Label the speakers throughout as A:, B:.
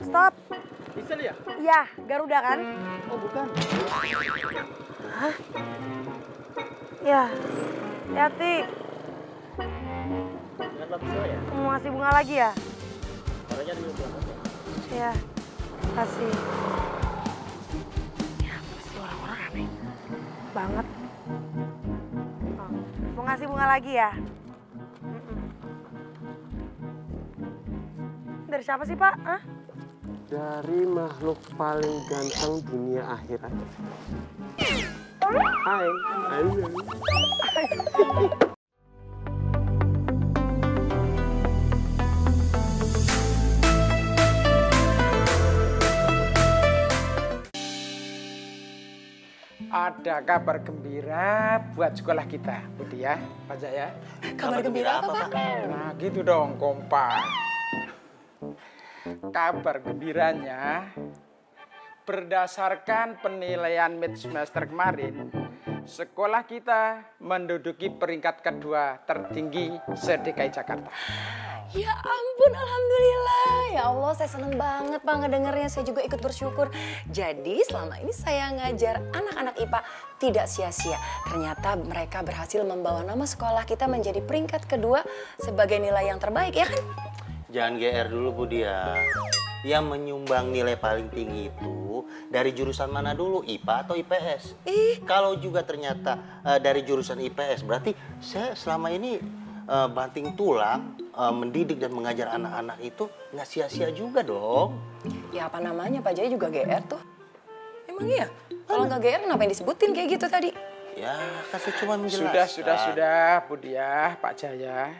A: Stop.
B: Diesel ya?
A: Iya, Garuda kan?
B: Oh bukan.
A: Hah? Ya, hati-hati.
B: Jangan lampu saya ya?
A: Mau ngasih bunga lagi ya?
B: Caranya dulu berangkat ya.
A: Iya, kasih. Ya, pasti orang-orang aneh banget. Oh, mau ngasih bunga lagi ya? Dari siapa sih, Pak? Hah?
C: Dari makhluk paling ganteng dunia akhirat. Hai. Halo.
D: Ada kabar gembira buat sekolah kita, Budi ya, Pak Jaya.
E: Kabar gembira apa, Pak?
D: Nah, gitu dong, kompak. Kabar gembiranya, berdasarkan penilaian mid semester kemarin, sekolah kita menduduki peringkat kedua tertinggi se-DKI Jakarta.
E: Ya ampun, alhamdulillah. Ya Allah, saya seneng banget Pak ngedengernya. Saya juga ikut bersyukur. Jadi selama ini saya ngajar anak-anak IPA tidak sia-sia. Ternyata mereka berhasil membawa nama sekolah kita menjadi peringkat kedua sebagai nilai yang terbaik, ya kan?
F: Jangan GR dulu Bu Dia. Yang menyumbang nilai paling tinggi itu dari jurusan mana dulu, IPA atau IPS? Kalau juga ternyata dari jurusan IPS, berarti saya selama ini banting tulang, mendidik dan mengajar anak-anak itu nggak sia-sia juga dong.
E: Ya apa namanya, Pak Jaya juga GR tuh. Emang iya? Kalau nggak GR kenapa yang disebutin kayak gitu tadi?
F: Ya, kasih cuma menjelaskan.
D: Sudah, Budi ya, Pak Jaya.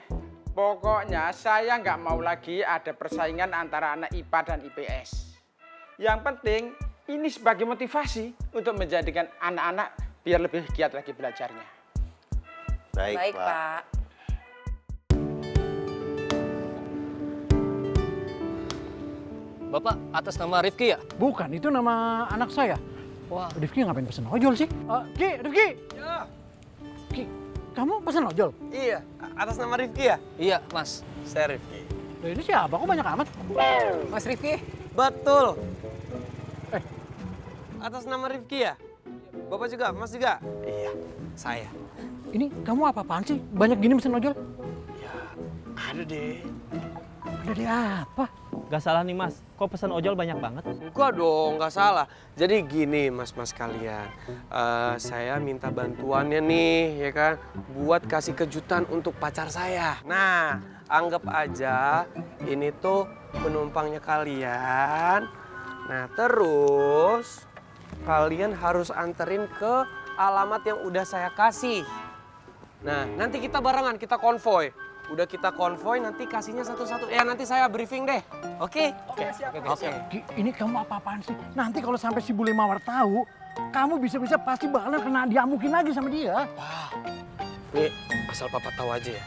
D: Pokoknya saya nggak mau lagi ada persaingan antara anak IPA dan IPS. Yang penting ini sebagai motivasi untuk menjadikan anak-anak biar lebih giat lagi belajarnya.
E: Baik, Pak.
B: Bapak atas nama Rifki ya?
G: Bukan, itu nama anak saya.
B: Wah.
G: Rifki ngapain pesen ojol sih? Ki, Rifki!
B: Ya.
G: Ki, kamu pesen ojol?
C: Iya, atas nama Rifki ya?
B: Iya, Mas.
C: Saya Rifki.
G: Loh, ini siapa? Kok banyak amat?
B: Mas Rifki?
C: Betul. Atas nama Rifki ya? Bapak juga, Mas juga? Iya, saya.
G: Ini kamu apa-apaan sih? Banyak gini pesen ojol?
C: Ada deh.
G: Ada di apa?
H: Gak salah nih Mas, kok pesan ojol banyak banget?
C: Enggak dong, nggak salah. Jadi gini mas-mas kalian, saya minta bantuannya nih, ya kan, buat kasih kejutan untuk pacar saya. Nah, anggap aja ini tuh penumpangnya kalian. Nah, terus kalian harus anterin ke alamat yang udah saya kasih. Nah, nanti kita barengan, kita konvoy. Udah kita konvoy, nanti kasihnya satu-satu. Ya nanti saya briefing deh. Oke? Oke.
G: Ki, ini kamu apa-apaan sih? Nanti kalau sampai si Bule Mawar tahu, kamu bisa-bisa pasti bakalan kena diamukin lagi sama dia.
C: Nih, asal papa tahu aja ya.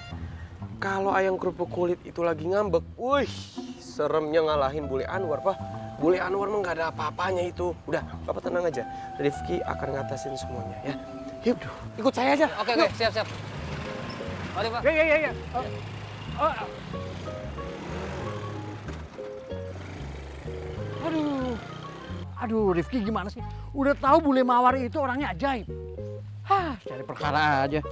C: Kalau ayam kerupuk kulit itu lagi ngambek, wih, seremnya ngalahin Bule Anwar, Pak. Bule Anwar mah nggak ada apa-apanya itu. Udah, Papa tenang aja. Rifki akan ngatasin semuanya ya. Yuk, ikut saya aja.
B: Oke, siap. Mari, Pak.
G: Ya. Aduh, Rifki gimana sih? Udah tahu Bule Mawar itu orangnya ajaib. Cari perkara aja.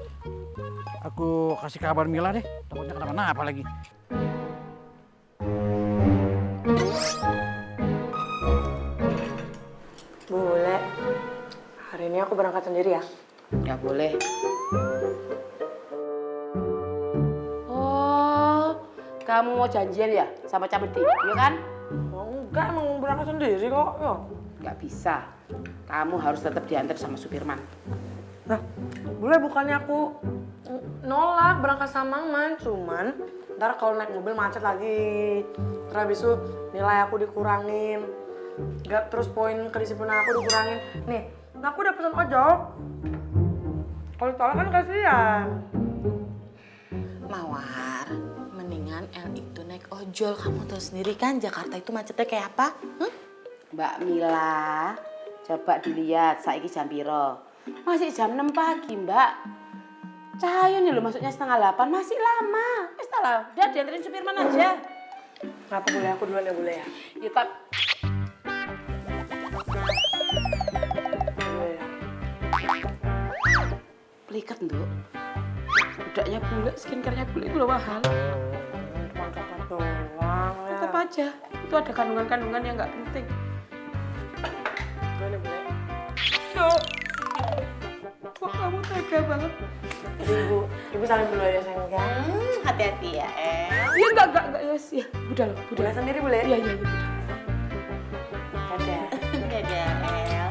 G: Aku kasih kabar Mila deh, takutnya kenapa-napa lagi.
A: Bule, hari ini aku berangkat sendiri ya?
E: Nggak boleh.
I: Oh, kamu mau janjian ya sama Cameti, iya kan?
A: Oh, enggak, emang berangkat sendiri kok. Ya.
I: Nggak bisa. Kamu harus tetap diantar sama Supirman.
A: Nah, Bule bukannya aku nolak berangkat sama Maman, cuman ntar kalau naik mobil macet lagi. Terus habis itu nilai aku dikurangin. Gak, terus poin kedisiplinan aku dikurangin. Nih, nah aku udah pesen ojol. Kalau ditolak kan kasihan.
I: Mawar, mendingan El itu naik ojol. Kamu tahu sendiri kan Jakarta itu macetnya kayak apa? Mbak Mila, coba dilihat saiki jam piro. Masih jam 6 pagi, Mbak. Cahaya nih loh, maksudnya 7:30, masih lama. Wis lah, udah dianterin Supirman aja.
A: Kenapa boleh aku duluan ya boleh ya?
I: Ya tak.
A: Boleh ya.
I: Pelikat Nduk. Budaknya bule, skincare-nya bule itu loh mahal.
A: Cuma coklat doang ya.
I: Tetap aja, itu ada kandungan-kandungan yang nggak penting.
A: Boleh boleh.
I: Nduk. Kok kamu tega banget?
A: Jadi ibu salim dulu ya sayang ya.
I: Hati-hati ya, Iya enggak, yes, ya. Udah loh, udah.
A: Boleh sendiri boleh?
I: Iya, iya, iya.
A: Dadah.
I: Dadah, El.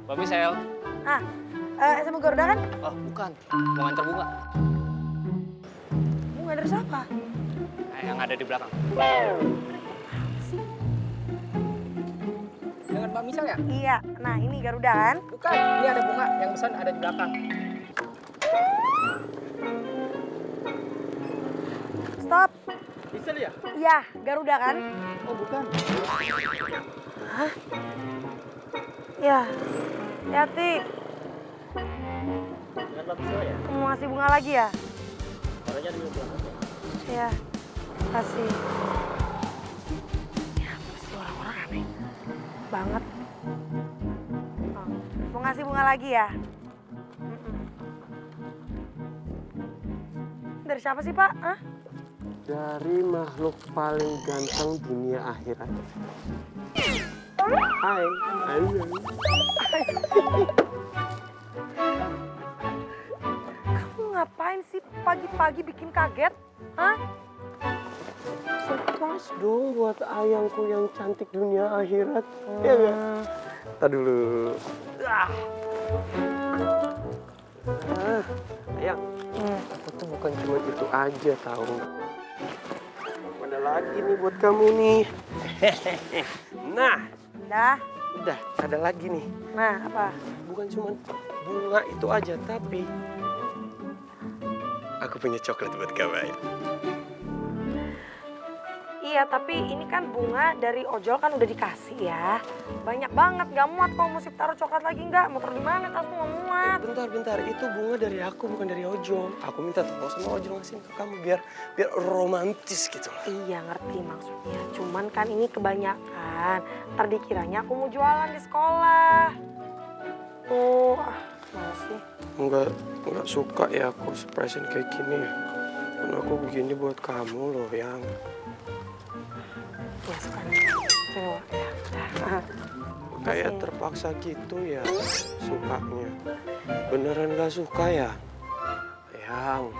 B: Mbak Michelle.
A: Ah, SMA Garuda kan?
B: Oh, bukan. Mau nganter bunga.
A: Bunga dari siapa?
B: Yang ada di belakang.
J: Dengan Mbak Michelle ya?
A: Iya, nah ini Garuda kan?
J: Bukan, ini ada bunga yang pesan ada di belakang.
A: Stop.
J: Michelle ya?
A: Iya, Garuda kan?
J: Oh bukan.
A: Hah? Iya. Hati-hati.
J: Dengan Mbak Michelle ya?
A: Mau ngasih bunga lagi ya?
J: Caranya di belakang.
A: Iya. Kasih. Ya, pasti orang-orang aneh banget. Oh, mau ngasih bunga lagi ya? Dari siapa sih, Pak? Hah?
C: Dari makhluk paling ganteng dunia akhirat. Hai. Halo.
A: Kamu ngapain sih pagi-pagi bikin kaget? Hah?
C: Surprise dong buat ayangku yang cantik dunia akhirat. Iya nggak? Ntar dulu. Ayang, aku tuh bukan cuma itu aja tahu. Ada lagi nih buat kamu nih. Nah,
A: Udah.
C: ada lagi nih.
A: Nah, apa?
C: Bukan cuma bunga itu aja, tapi aku punya coklat buat kamu. Ayang.
A: Iya, tapi ini kan bunga dari ojol kan udah dikasih ya. Banyak banget, gak muat kalau mesti taruh coklat lagi nggak? Mau taruh di mana? Tasmu nggak muat.
C: Bentar, itu bunga dari aku bukan dari ojol. Aku minta tolong sama ojol ngasihin ke kamu biar romantis gitu loh.
A: Iya, ngerti maksudnya. Cuman kan ini kebanyakan. Ntar dikiranya aku mau jualan di sekolah. Tuh, mana sih?
C: Enggak suka ya aku surprisein kayak gini ya. Karena aku begini buat kamu loh, yang
A: Ya, suka nih. Tuh, ya.
C: kayak terpaksa gitu ya sukanya. Beneran gak suka ya? Yang,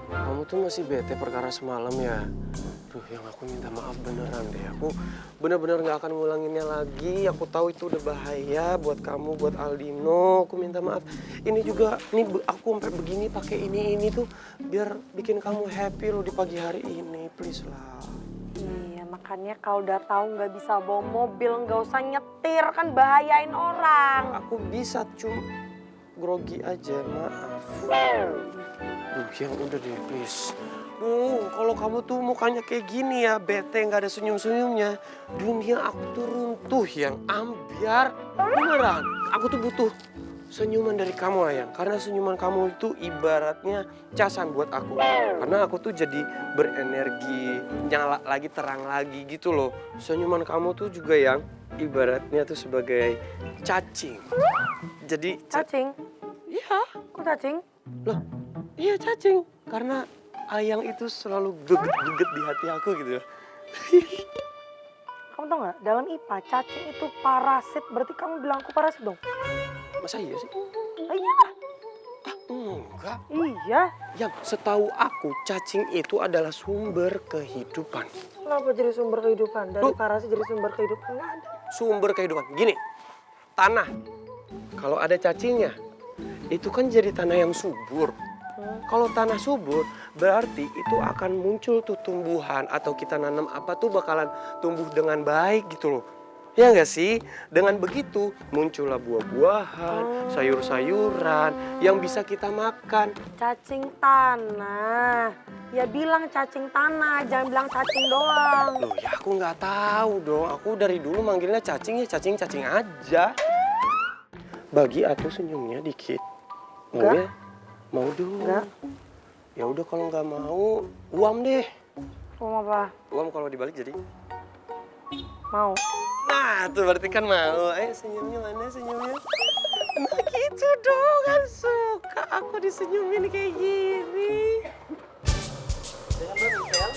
C: kamu tuh masih bete perkara semalam ya? Duh, yang aku minta maaf beneran deh. Aku bener-bener gak akan ngulanginnya lagi. Aku tahu itu udah bahaya buat kamu, buat Aldino. Aku minta maaf. Ini juga, aku sampai begini pakai ini tuh biar bikin kamu happy loh di pagi hari ini. Please lah.
A: Iya, makanya kalau udah tahu nggak bisa bawa mobil, nggak usah nyetir, kan bahayain orang.
C: Aku bisa, cuma grogi aja, maaf. Duh, yang udah deh, please. Duh, kalau kamu tuh mukanya kayak gini ya, bete nggak ada senyum-senyumnya. Dunia aku tuh runtuh, yang ambiar. Beneran, aku tuh butuh senyuman dari kamu, Ayang. Karena senyuman kamu itu ibaratnya casan buat aku. Karena aku tuh jadi berenergi, nyala lagi, terang lagi gitu loh. Senyuman kamu tuh juga yang ibaratnya tuh sebagai cacing. Jadi
A: Cacing?
C: Iya.
A: Kok cacing?
C: Loh, iya cacing. Karena Ayang itu selalu geget-geget di hati aku gitu.
A: Kamu tau nggak, dalam IPA cacing itu parasit, berarti kamu bilang aku parasit dong?
C: Masa iya sih?
A: Iya.
C: Enggak.
A: Iya.
C: Yang setahu aku cacing itu adalah sumber kehidupan.
A: Kenapa jadi sumber kehidupan? Dari parasit jadi sumber kehidupan? Nggak ada.
C: Sumber kehidupan. Gini, tanah. Kalau ada cacingnya, itu kan jadi tanah yang subur. Kalau tanah subur, berarti itu akan muncul tuh tumbuhan atau kita nanam apa tuh bakalan tumbuh dengan baik gitu loh. Ya nggak sih? Dengan begitu muncullah buah-buahan, sayur-sayuran yang bisa kita makan.
A: Cacing tanah. Ya bilang cacing tanah, jangan bilang cacing doang.
C: Loh ya aku nggak tahu dong. Aku dari dulu manggilnya cacing ya cacing-cacing aja. Bagi aku senyumnya dikit. Mau ya? Mau dong.
A: Enggak.
C: Ya udah kalau nggak mau, uam deh.
A: Mau apa?
C: Uam kalau dibalik jadi.
A: Mau.
C: Nah, tuh berarti kan mau. Ayo senyumnya mana senyumnya? Nah gitu dong, kan suka aku disenyumin kayak gini. Dengan Mbak Michelle?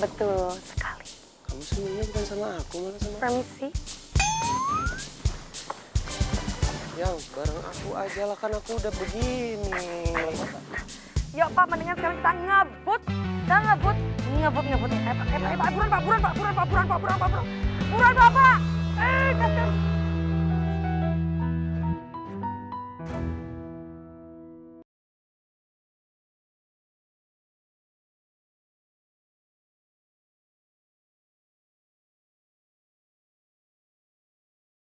A: Betul sekali.
C: Kamu senyumnya bukan sama aku, malah sama
A: Permisi.
C: Yang bareng aku aja lah, kan aku udah begini.
A: Yuk Pak, mendingan sekarang kita ngebut. Kita ngebut. Ngebut ya. Buruan Pak. Buruan Pak. Buruan Pak. Buruan Pak. Buruan Pak. Buruan Pak.